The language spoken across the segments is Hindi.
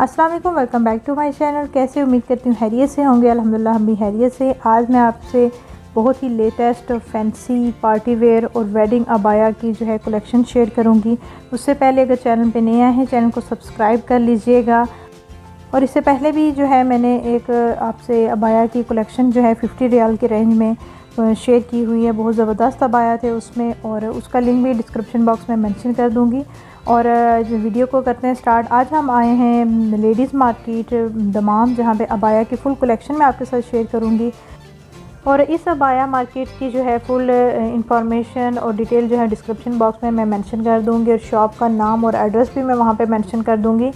अस्सलाम वालेकुम, welcome back to my channel. कैसे उम्मीद करती हूँ हैरियत से होंगे। अल्हम्दुलिल्लाह हम भी हैरियत से। आज मैं आपसे बहुत ही लेटेस्ट फैंसी पार्टी वेयर और वेडिंग अबाया की जो है कलेक्शन शेयर करूँगी। उससे पहले अगर चैनल पे नए आए हैं चैनल को सब्सक्राइब कर लीजिएगा। और इससे पहले भी जो है मैंने एक आपसे अबाया की कलेक्शन जो है 50 रियाल के रेंज में शेयर की हुई है। बहुत ज़बरदस्त अबाया थे उसमें, और उसका लिंक भी डिस्क्रिप्शन बॉक्स में मेंशन कर दूँगी। और वीडियो को करते हैं स्टार्ट। आज हम आए हैं लेडीज़ मार्केट दमाम, जहाँ पे अबाया की फ़ुल कलेक्शन मैं आपके साथ शेयर करूँगी। और इस अबाया मार्केट की जो है फुल इंफॉर्मेशन और डिटेल जो है डिस्क्रिप्शन बॉक्स में मैं मेंशन कर दूँगी, और शॉप का नाम और एड्रेस भी मैं वहाँ पे मेंशन कर दूँगी।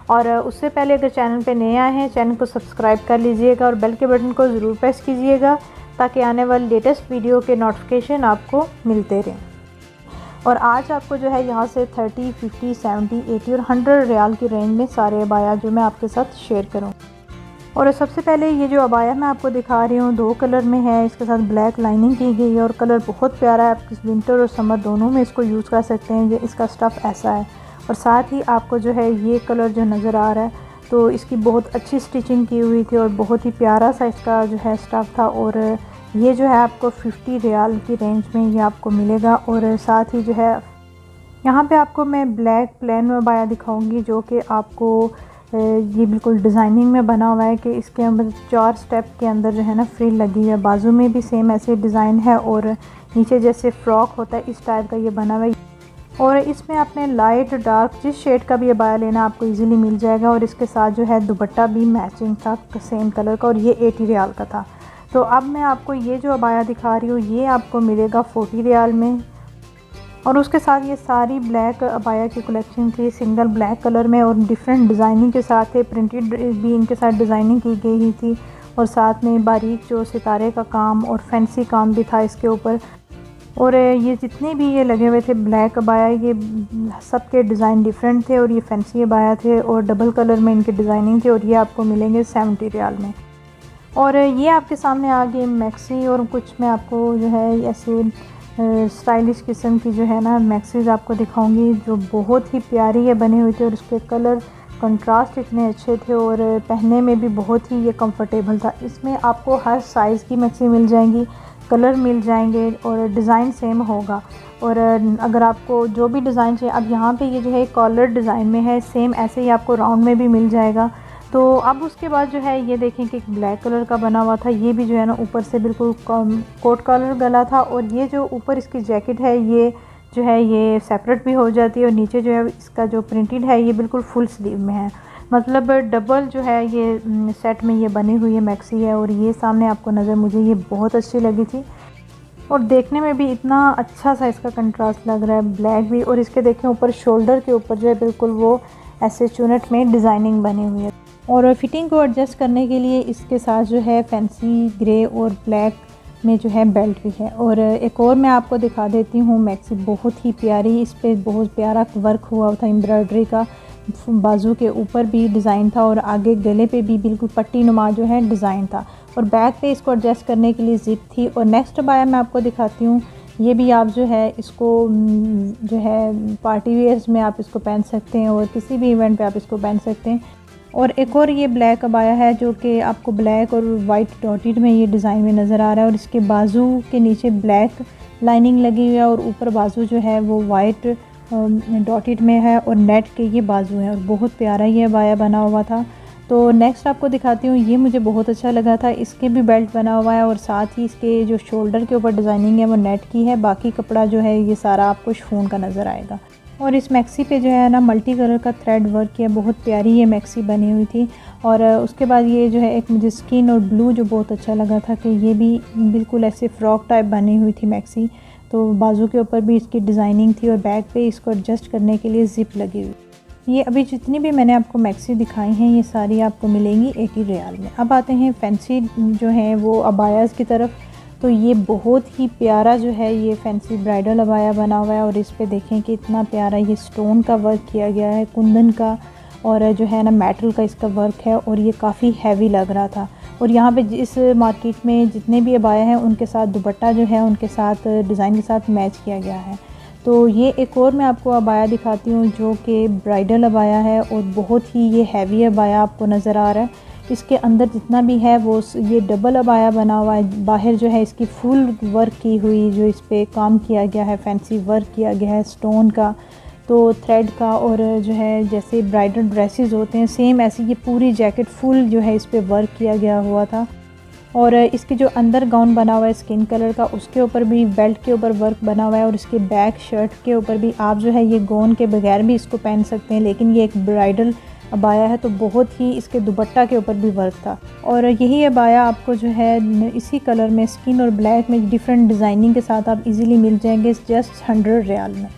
और उससे पहले अगर चैनल पे नए आए हैं चैनल को सब्सक्राइब कर लीजिएगा और बेल के बटन को ज़रूर प्रेस कीजिएगा ताकि आने वाले लेटेस्ट वीडियो के नोटिफिकेशन आपको मिलते रहें। और आज आपको जो है यहाँ से 30, 50, 70, 80 और 100 रियाल की रेंज में सारे अबाया जो मैं आपके साथ शेयर करूँ। और सबसे पहले ये जो अबाया मैं आपको दिखा रही हूँ 2 कलर में है। इसके साथ ब्लैक लाइनिंग की गई है और कलर बहुत प्यारा है। आप विंटर और समर दोनों में इसको यूज़ कर सकते हैं। ये इसका स्टफ़ ऐसा है, और साथ ही आपको जो है ये कलर जो नज़र आ रहा है तो इसकी बहुत अच्छी स्टिचिंग की हुई थी और बहुत ही प्यारा सा इसका जो है स्टफ़ था। और ये जो है आपको 50 रियाल की रेंज में ये आपको मिलेगा। और साथ ही जो है यहाँ पे आपको मैं ब्लैक प्लेन में अबाया दिखाऊंगी, जो कि आपको ये बिल्कुल डिज़ाइनिंग में बना हुआ है कि इसके अंदर 4 स्टेप के अंदर जो है ना फ्रिल लगी है। बाजू में भी सेम ऐसे डिज़ाइन है और नीचे जैसे फ्रॉक होता है इस टाइप का ये बना हुआ है। और इसमें आपने लाइट डार्क जिस शेड का भी अबाया लेना आपको इजीली मिल जाएगा। और इसके साथ जो है दुपट्टा भी मैचिंग था सेम कलर का, और ये 80 रियाल का था। तो अब मैं आपको ये जो अबाया दिखा रही हूँ ये आपको मिलेगा 40 रियाल में। और उसके साथ ये सारी ब्लैक अबाया की कलेक्शन थी, सिंगल ब्लैक कलर में और डिफरेंट डिज़ाइनिंग के साथ थे। प्रिंटेड भी इनके साथ डिज़ाइनिंग की गई ही थी, और साथ में बारीक जो सितारे का काम और फैंसी काम भी था इसके ऊपर। और ये जितने भी ये लगे हुए थे ब्लैक अबाया, ये सब के डिज़ाइन डिफरेंट थे और ये फैंसी अबाया थे और डबल कलर में इनकी डिज़ाइनिंग थी। और ये आपको मिलेंगे 70 रियाल में। और ये आपके सामने आ गए मैक्सी, और कुछ मैं आपको जो है ऐसे स्टाइलिश किस्म की जो है ना मैक्सीज आपको दिखाऊंगी जो बहुत ही प्यारी है बनी हुई थी। और उसके कलर कंट्रास्ट इतने अच्छे थे और पहनने में भी बहुत ही ये कंफर्टेबल था। इसमें आपको हर साइज़ की मैक्सी मिल जाएंगी, कलर मिल जाएंगे और डिज़ाइन सेम होगा। और अगर आपको जो भी डिज़ाइन चाहिए, अब यहाँ पे ये जो है कॉलर डिज़ाइन में है, सेम ऐसे ही आपको राउंड में भी मिल जाएगा। तो अब उसके बाद जो है ये देखें कि ब्लैक कलर का बना हुआ था, ये भी जो है ना ऊपर से बिल्कुल कोट कॉलर गला था। और ये जो ऊपर इसकी जैकेट है ये जो है ये सेपरेट भी हो जाती है, और नीचे जो है इसका जो प्रिंटेड है ये बिल्कुल फुल स्लीव में है। मतलब डबल जो है ये सेट में ये बनी हुई है मैक्सी है। और ये सामने आपको नज़र मुझे ये बहुत अच्छी लगी थी, और देखने में भी इतना अच्छा सा इसका कंट्रास्ट लग रहा है ब्लैक भी। और इसके देखें ऊपर शोल्डर के ऊपर जो है बिल्कुल वो ऐसे चुनट में डिज़ाइनिंग बनी हुई है। और फिटिंग को एडजस्ट करने के लिए इसके साथ जो है फैंसी ग्रे और ब्लैक में जो है बेल्ट भी है। और एक और मैं आपको दिखा देती हूँ मैक्सी, बहुत ही प्यारी, इस पर बहुत प्यारा वर्क हुआ था एम्ब्रॉयडरी का। बाजू के ऊपर भी डिज़ाइन था और आगे गले पे भी बिल्कुल पट्टी नुमा जो है डिज़ाइन था। और बैक पे इसको एडजस्ट करने के लिए जिप थी। और नेक्स्ट अबाया मैं आपको दिखाती हूँ, ये भी आप जो है इसको जो है पार्टी वेयर्स में आप इसको पहन सकते हैं और किसी भी इवेंट पे आप इसको पहन सकते हैं। और एक और ये ब्लैक अबाया है जो कि आपको ब्लैक और वाइट डॉटेड में ये डिज़ाइन में नज़र आ रहा है। और इसके बाजू के नीचे ब्लैक लाइनिंग लगी हुई है और ऊपर बाजू जो है वो वाइट डॉटेड में है और नेट के ये बाजू हैं, और बहुत प्यारा ये अबाया बना हुआ था। तो नेक्स्ट आपको दिखाती हूँ, ये मुझे बहुत अच्छा लगा था। इसके भी बेल्ट बना हुआ है और साथ ही इसके जो शोल्डर के ऊपर डिज़ाइनिंग है वो नेट की है। बाकी कपड़ा जो है ये सारा आपको शिफॉन का नज़र आएगा। और इस मैक्सी पे जो है ना मल्टी कलर का थ्रेड वर्क किया, बहुत प्यारी ये मैक्सी बनी हुई थी। और उसके बाद ये जो है एक मुझे स्किन और ब्लू जो बहुत अच्छा लगा था कि ये भी बिल्कुल ऐसे फ्रॉक टाइप बनी हुई थी मैक्सी। तो बाजू के ऊपर भी इसकी डिज़ाइनिंग थी और बैक पे इसको एडजस्ट करने के लिए ज़िप लगी हुई। ये अभी जितनी भी मैंने आपको मैक्सी दिखाई हैं ये सारी आपको मिलेंगी 80 रियाल में। अब आते हैं फैंसी जो हैं वो अबायाज़ की तरफ। तो ये बहुत ही प्यारा जो है ये फैंसी ब्राइडल अबाया बना हुआ है, और इस पे देखें कि इतना प्यारा ये स्टोन का वर्क किया गया है, कुंदन का, और जो है ना मेटल का इसका वर्क है, और ये काफ़ी हैवी लग रहा था। और यहाँ पे इस मार्केट में जितने भी अबाया हैं उनके साथ दुपट्टा जो है उनके साथ डिज़ाइन के साथ मैच किया गया है। तो ये एक और मैं आपको अबाया दिखाती हूँ जो कि ब्राइडल अबाया है और बहुत ही ये हैवी अबाया आपको नज़र आ रहा है। इसके अंदर जितना भी है वो ये डबल अबाया बना हुआ है। बाहर जो है इसकी फुल वर्क की हुई, जो इस पर काम किया गया है, फैंसी वर्क किया गया है स्टोन का, तो थ्रेड का, और जो है जैसे ब्राइडल ड्रेसेस होते हैं सेम ऐसी ये पूरी जैकेट फुल जो है इस पर वर्क किया गया हुआ था। और इसके जो अंदर गाउन बना हुआ है स्किन कलर का, उसके ऊपर भी बेल्ट के ऊपर वर्क बना हुआ है, और इसके बैक शर्ट के ऊपर भी आप जो है ये गाउन के बगैर भी इसको पहन सकते हैं, लेकिन ये एक ब्राइडल अबाया है तो बहुत ही इसके दुपट्टा के ऊपर भी वर्क था। और यही अबाया आपको जो है इसी कलर में स्किन और ब्लैक में डिफरेंट डिज़ाइनिंग के साथ आप इजीली मिल जाएंगे जस्ट 100 रियाल में।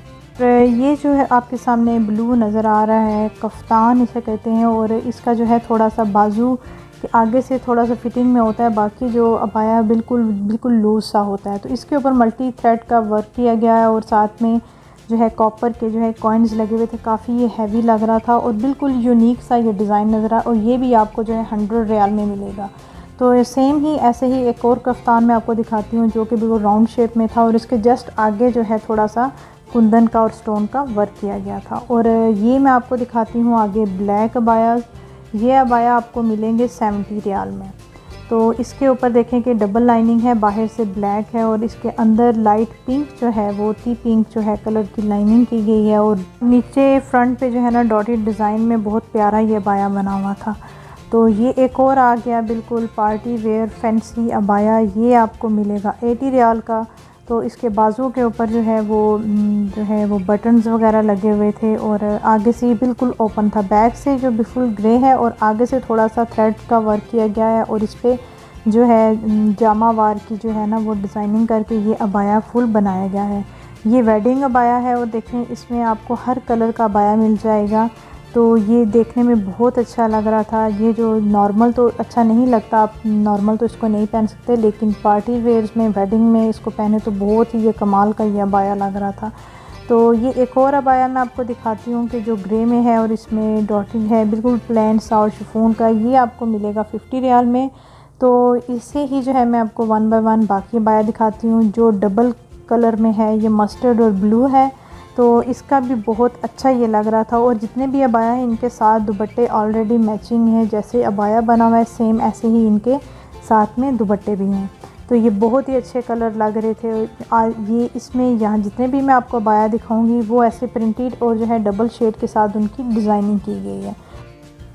ये जो है आपके सामने ब्लू नज़र आ रहा है, कफ्तान इसे कहते हैं, और इसका जो है थोड़ा सा बाजू के आगे से थोड़ा सा फिटिंग में होता है, बाकी जो अबाया बिल्कुल लूज सा होता है। तो इसके ऊपर मल्टी थ्रेड का वर्क किया गया है और साथ में जो है कॉपर के जो है कॉइन्स लगे हुए थे। काफ़ी ये हैवी लग रहा था और बिल्कुल यूनिक सा ये डिज़ाइन नज़र आया, और ये भी आपको जो है 100 रियाल में मिलेगा। तो सेम ही ऐसे ही एक और कफ्तान मैं आपको दिखाती हूँ जो कि बिल्कुल राउंड शेप में था, और इसके जस्ट आगे जो है थोड़ा सा कुंदन का और स्टोन का वर्क किया गया था। और ये मैं आपको दिखाती हूँ आगे ब्लैक अबाया। ये अबाया आपको मिलेंगे 70 रियाल में। तो इसके ऊपर देखें कि डबल लाइनिंग है, बाहर से ब्लैक है, और इसके अंदर लाइट पिंक जो है वो टी पिंक जो है कलर की लाइनिंग की गई है, और नीचे फ्रंट पे जो है ना डॉटेड डिज़ाइन में बहुत प्यारा ये अबाया बना हुआ था। तो ये एक और आ गया बिल्कुल पार्टी वेयर फैंसी अबाया। ये आपको मिलेगा 80 रियाल का। तो इसके बाजू के ऊपर जो है वो बटन्स वगैरह लगे हुए थे, और आगे से ये बिल्कुल ओपन था। बैक से जो बिल्कुल ग्रे है और आगे से थोड़ा सा थ्रेड का वर्क किया गया है, और इस पर जो है जामा वार की जो है ना वो डिज़ाइनिंग करके ये अबाया फुल बनाया गया है। ये वेडिंग अबाया है, और देखें इसमें आपको हर कलर का अबाया मिल जाएगा। तो ये देखने में बहुत अच्छा लग रहा था। ये जो नॉर्मल तो अच्छा नहीं लगता, आप नॉर्मल तो इसको नहीं पहन सकते, लेकिन पार्टी वेयर्स में वेडिंग में इसको पहने तो बहुत ही ये कमाल का ये अबाया लग रहा था। तो ये एक और अबाया मैं आपको दिखाती हूँ कि जो ग्रे में है और इसमें डॉटिंग है, बिल्कुल प्लेन सा और शिफॉन का। ये आपको मिलेगा 50 रियाल में। तो इसे ही जो है मैं आपको वन बाय वन बाकी अबाया दिखाती हूँ। जो डबल कलर में है ये मस्टर्ड और ब्लू है, तो इसका भी बहुत अच्छा ये लग रहा था। और जितने भी अबाया हैं इनके साथ दुपट्टे ऑलरेडी मैचिंग हैं, जैसे अबाया बना हुआ है सेम ऐसे ही इनके साथ में दुपट्टे भी हैं। तो ये बहुत ही अच्छे कलर लग रहे थे। ये इसमें यहाँ जितने भी मैं आपको अबाया दिखाऊंगी वो ऐसे प्रिंटेड और जो है डबल शेड के साथ उनकी डिज़ाइनिंग की गई है।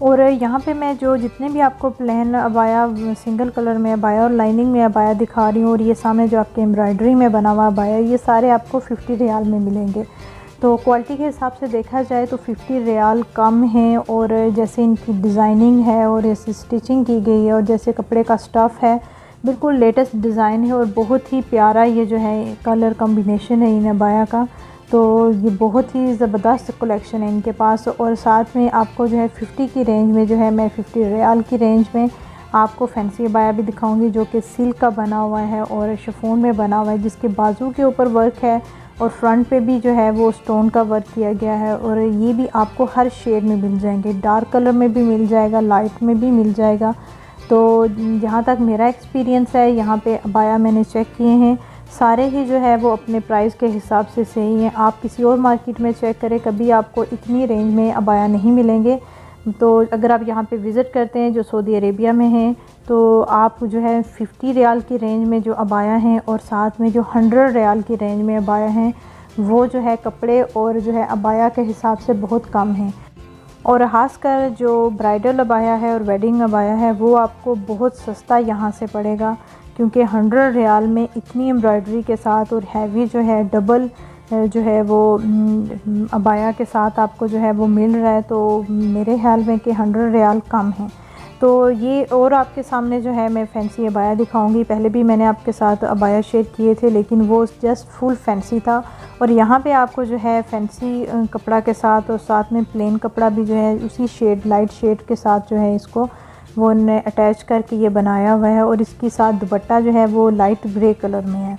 और यहाँ पे मैं जो जितने भी आपको प्लेन अबाया सिंगल कलर में अबाया और लाइनिंग में अबाया दिखा रही हूँ, और ये सामने जो आपके एम्ब्रॉयडरी में बना हुआ अबाया, ये सारे आपको 50 रियाल में मिलेंगे। तो क्वालिटी के हिसाब से देखा जाए तो 50 रियाल कम है, और जैसे इनकी डिज़ाइनिंग है और ऐसी स्टिचिंग की गई है और जैसे कपड़े का स्टफ़ है बिल्कुल लेटेस्ट डिज़ाइन है, और बहुत ही प्यारा ये जो है कलर कॉम्बिनेशन है इन अबाया का। तो ये बहुत ही ज़बरदस्त कलेक्शन है इनके पास। और साथ में आपको जो है 50 की रेंज में जो है मैं 50 रियाल की रेंज में आपको फैंसी अबाया भी दिखाऊंगी जो कि सिल्क का बना हुआ है और शिफॉन में बना हुआ है, जिसके बाजू के ऊपर वर्क है और फ्रंट पे भी जो है वो स्टोन का वर्क किया गया है। और ये भी आपको हर शेड में मिल जाएंगे, डार्क कलर में भी मिल जाएगा, लाइट में भी मिल जाएगा। तो जहाँ तक मेरा एक्सपीरियंस है यहाँ पे अबाया मैंने चेक किए हैं, सारे ही जो है वो अपने प्राइस के हिसाब से सही हैं। आप किसी और मार्केट में चेक करें, कभी आपको इतनी रेंज में अबाया नहीं मिलेंगे। तो अगर आप यहाँ पे विज़िट करते हैं जो सऊदी अरेबिया में हैं, तो आप जो है 50 रियाल की रेंज में जो अबाया हैं और साथ में जो 100 रियाल की रेंज में अबाया हैं, वो जो है कपड़े और जो है अबाया के हिसाब से बहुत कम हैं। और ख़ासकर जो ब्राइडल अबाया है और वेडिंग अबाया है वो आपको बहुत सस्ता यहाँ से पड़ेगा, क्योंकि 100 रियाल में इतनी एम्ब्रॉयडरी के साथ और हैवी जो है डबल जो है वो अबाया के साथ आपको जो है वो मिल रहा है। तो मेरे ख्याल में कि 100 रियाल कम है। तो ये और आपके सामने जो है मैं फ़ैंसी अबाया दिखाऊंगी। पहले भी मैंने आपके साथ अबाया शेयर किए थे, लेकिन वो जस्ट फुल फैंसी था। और यहाँ पे आपको जो है फैंसी कपड़ा के साथ और साथ में प्लेन कपड़ा भी जो है उसी शेड लाइट शेड के साथ जो है इसको वो ने अटैच करके ये बनाया हुआ है। और इसके साथ दुपट्टा जो है वो लाइट ग्रे कलर में है।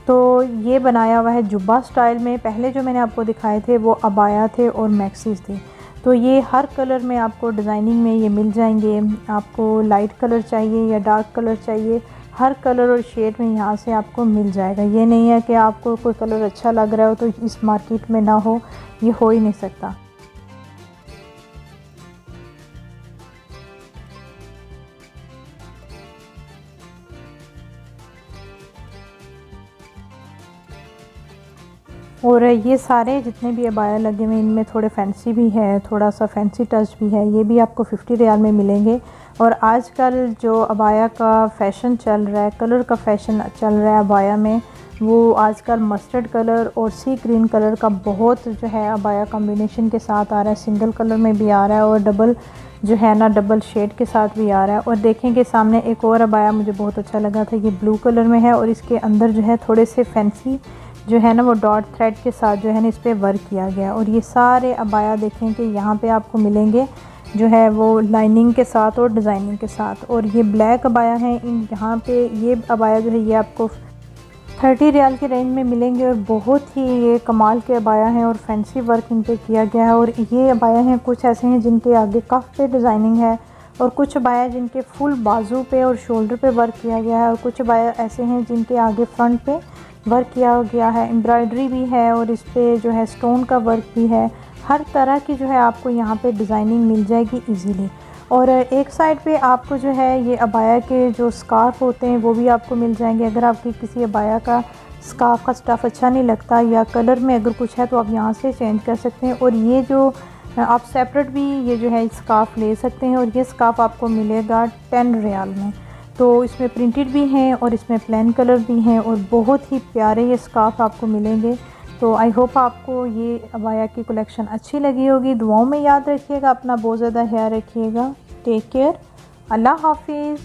तो ये बनाया हुआ है जुब्बा स्टाइल में। पहले जो मैंने आपको दिखाए थे वो अबाया थे और मैक्सीज थे। तो ये हर कलर में आपको डिज़ाइनिंग में ये मिल जाएंगे। आपको लाइट कलर चाहिए या डार्क कलर चाहिए, हर कलर और शेड में यहाँ से आपको मिल जाएगा। ये नहीं है कि आपको कोई कलर अच्छा लग रहा हो तो इस मार्केट में ना हो, ये हो ही नहीं सकता। और ये सारे जितने भी अबाया लगे हुए इनमें थोड़े फैंसी भी है, थोड़ा सा फैंसी टच भी है। ये भी आपको 50 रियाल में मिलेंगे। और आजकल जो अबाया का फ़ैशन चल रहा है, कलर का फ़ैशन चल रहा है अबाया में, वो आजकल मस्टर्ड कलर और सी ग्रीन कलर का बहुत जो है अबाया कॉम्बिनेशन के साथ आ रहा है। सिंगल कलर में भी आ रहा है और डबल जो है ना डबल शेड के साथ भी आ रहा है। और देखेंगे सामने एक और अबाया मुझे बहुत अच्छा लगा था, ये ब्लू कलर में है और इसके अंदर जो है थोड़े से फैंसी जो है ना वो डॉट थ्रेड के साथ जो है ना इस पर वर्क किया गया। और ये सारे अबाया देखें कि यहाँ पे आपको मिलेंगे जो है वो लाइनिंग के साथ और डिज़ाइनिंग के साथ। और ये ब्लैक अबाया है, इन यहाँ पे ये अबाया जो है ये आपको 30 रियाल की रेंज में मिलेंगे। और बहुत ही ये कमाल के अबाया हैं और फैंसी वर्क इन पे किया गया है। और ये अबाया हैं कुछ ऐसे हैं जिनके आगे कफ पे डिज़ाइनिंग है, और कुछ अबाया जिनके फुल बाजू पे और शोल्डर पे वर्क किया गया है, और कुछ अबाया ऐसे हैं जिनके आगे फ्रंट पे वर्क किया गया है, एम्ब्रॉयडरी भी है और इस पे जो है स्टोन का वर्क भी है। हर तरह की जो है आपको यहाँ पे डिज़ाइनिंग मिल जाएगी इजीली। और एक साइड पे आपको जो है ये अबाया के जो स्कार्फ़ होते हैं वो भी आपको मिल जाएंगे। अगर आपकी किसी अबाया का स्कार्फ़ का स्टफ़ अच्छा नहीं लगता या कलर में अगर कुछ है तो आप यहाँ से चेंज कर सकते हैं। और ये जो आप सेपरेट भी ये जो है स्कार्फ़ ले सकते हैं। और ये स्कार्फ़ आपको मिलेगा 10 रियाल में। तो इसमें प्रिंटेड भी हैं और इसमें प्लेन कलर भी हैं और बहुत ही प्यारे ये स्कार्फ़ आपको मिलेंगे। तो आई होप आपको ये अबाया की कलेक्शन अच्छी लगी होगी। दुआओं में याद रखिएगा, अपना बहुत ज़्यादा ख्याल रखिएगा। टेक केयर, अल्लाह हाफिज़।